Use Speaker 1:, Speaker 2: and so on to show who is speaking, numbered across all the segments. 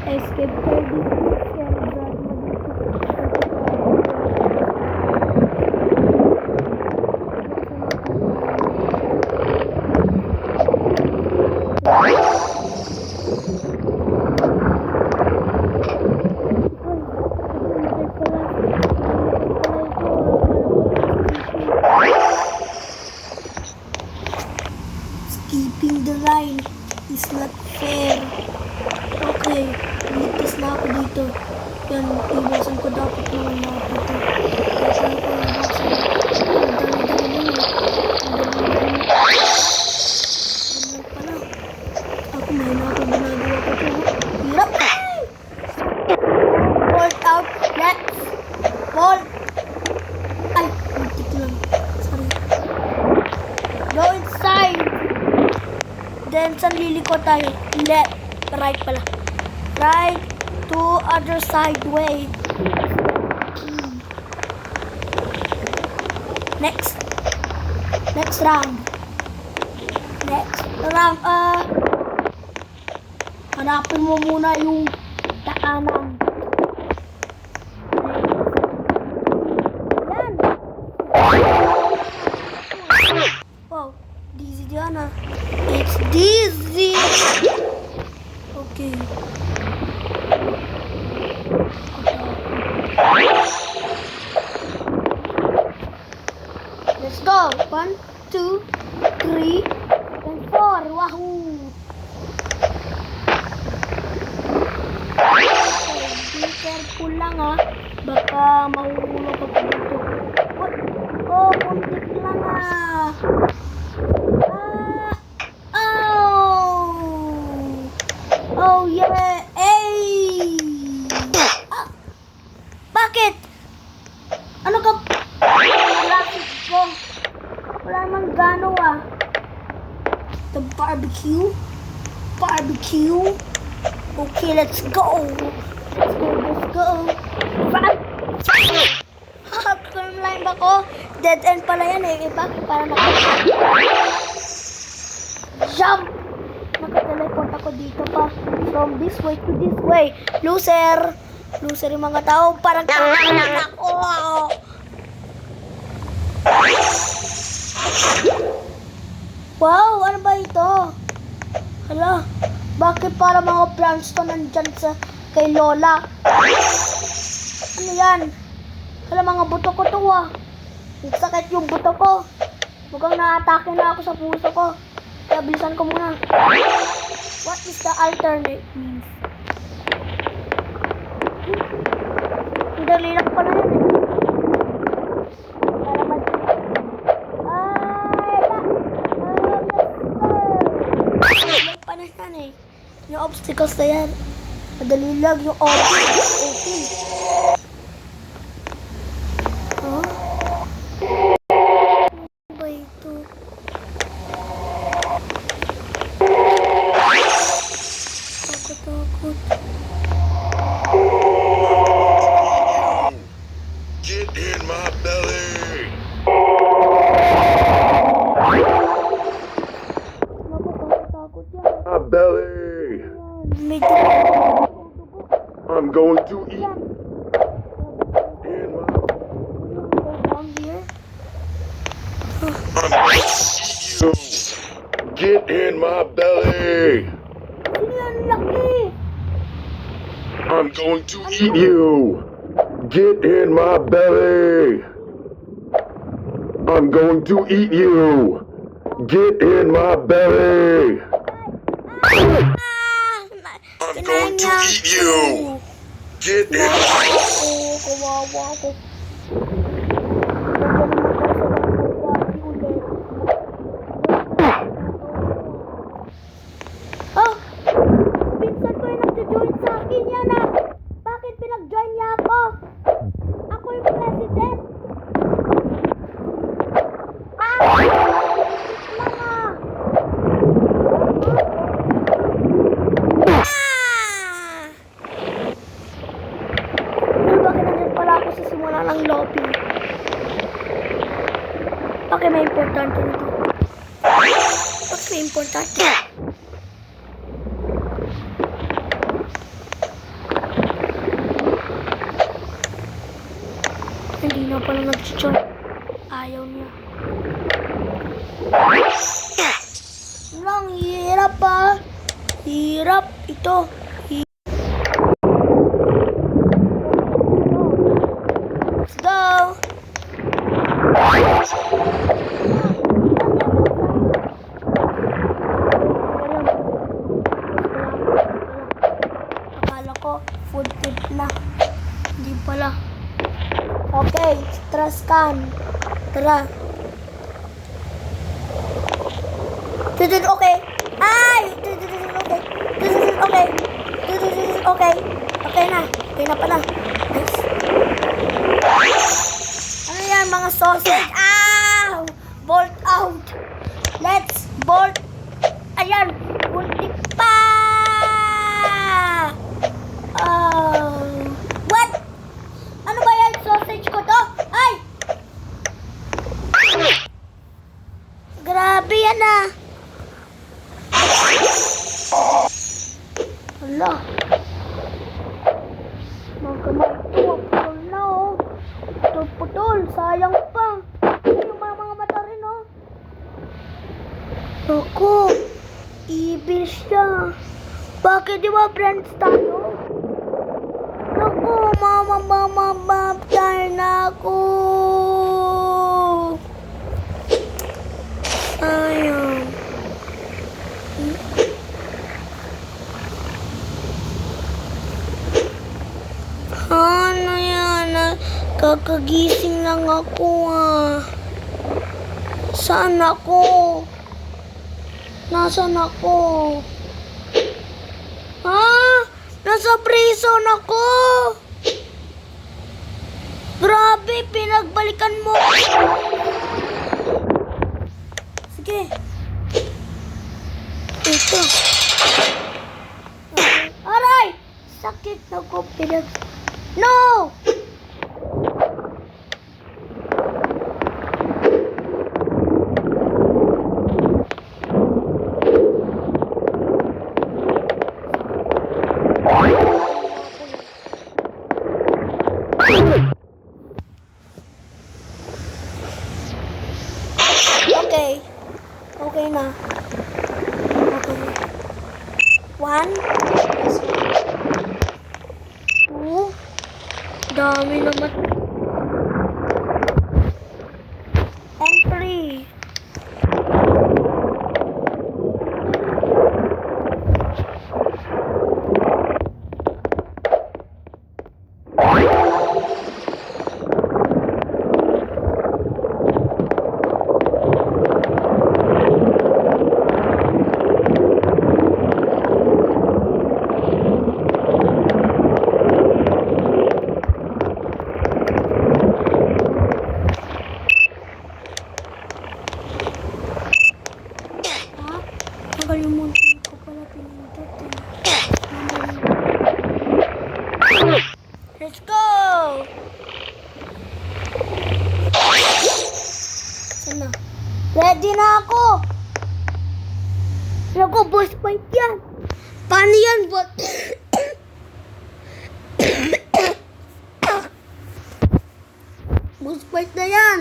Speaker 1: Escape card dito. Kaya nag-drag mo dito. Skipping the line is not fair. Okay, ligtas na ako dito. Yan, iwasan ko dapat naman lahat ito. Iwasan ko yung boxing. Ang dami-dami na yun. Ang dami-dami. Ganyan pala. Ako may ginagawa ko ito. Hirap! Ball out. Next. Ball. Ay, muntik lang. Sorry. Go inside. Then, saan liliko tayo? Left. Right pala. Right to other side way. Next. Next round. Next round. Hanapin mo muna yung daanan. Ayan. Wow. Dizzy dyan ah. It's dizzy. Okay. Let's go. 1, 2, 3, and 4. Wahoo! Okay, be careful lang ha. Baka mahuhulog ako dito. Oh, kuntik lang ah. Oh yeah! Hey! Ah, bakit? Ano ka? Traffic ko. Wala namang gano ah. The barbecue? Barbecue? Okay, let's go! Let's go, let's go! Run! Climb ako. Dead end pala yan eh. Iba? Para jump! Naka-teleport ako dito pa. From this way to this way. Loser! Loser yung mga tao. Parang kakain ako. Wow! Ano ba ito? Hala. Bakit para mga plants to nandyan sa kay Lola? Ano yan? Hala, mga buto ko to ah. Sakit yung buto ko. Mukhang na-atake na ako sa puso ko. Kaya bilisan ko muna. What is the alternate means? Ang dali lang pala yan eh. Para may panasan eh. Yung obstacles na yan. Madali lang yung okay. Huh? Ano ba ito? Takot.
Speaker 2: Get in my belly!
Speaker 1: Takot yan.
Speaker 2: My belly!
Speaker 1: Medyo
Speaker 2: I'm going to eat in my...
Speaker 1: down here.
Speaker 2: I'm going to eat you! Get in my belly!
Speaker 1: Sino yan laki?
Speaker 2: I'm going to eat you! Get in my belly! I'm going to eat you! Get in my belly! I'm going to eat you! Get in my...
Speaker 1: Kawawa ako. Oh! Pinsan ko yung nag-join sa akin yan ah! Bakit pinag-join niya ako? Ako yung president! Ah! Lang ah! Bakit nandiyan pala ako sa simula ng lobby? Bakit may importante nito? Bakit may importante? nag-short. Ayaw niya. Lang, hirap pa. Hirap. Ito. Let's go. Akala ko food tip na. Hindi pala. Okay, stress scan. Tara. Okay. Ay! Okay. Okay. Okay. Okay na. Okay na pala. Nice. Ano yan, mga sausage? Ow! Bolt out. Let's bolt. Ayan. Buntik pa. What? Ano ba yan? Sausage ko to? Ay! Grabe yan ah. Hala. Magkamay ito. Putol na oh. Putol. Sayang pa. Yung mga mata rin oh. Naku. Evil siya. Bakit di ba friends tayo? Naku. Mamabaptay na ako. Sayang. Ano yan? Kakagising lang ako ah. Saan ako? Nasaan ako? Ha? Nasa prison ako. Grabe, pinagbalikan mo. Sige. Ito. Aray! Sakit ako No! Okay. Okay na. Okay. 1 2 Dami naman. And 3. Nakalimutan ko pala pinindot eh. Let's go! Sana. Ready na ako! Naku, boss fight yan! Paano yan, boss? Boss fight na yan!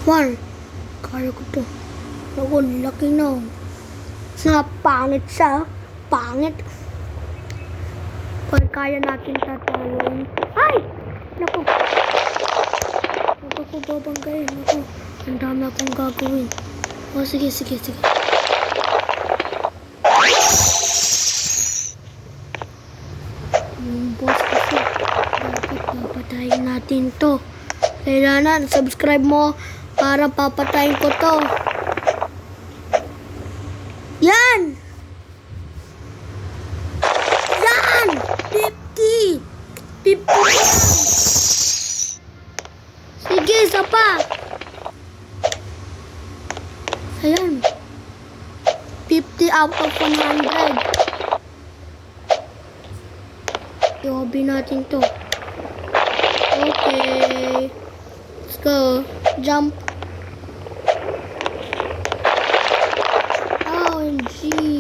Speaker 1: 1. Kaya ko to. Naku, laki na. Pangit siya. Pangit. Kung kaya natin tatalon. Ay! Naku. Naku ko babanggayin. Naku. Ang dami akong gagawin. O, sige. Yung boss kasi. Dapat papatayin natin to. Kailangan, subscribe mo para papatayin ko to. Yan! 50! 50! Sige, isa pa! Ayan. 50 out of 100. I-hobby natin to. Okay. Let's go. Jump. OMG.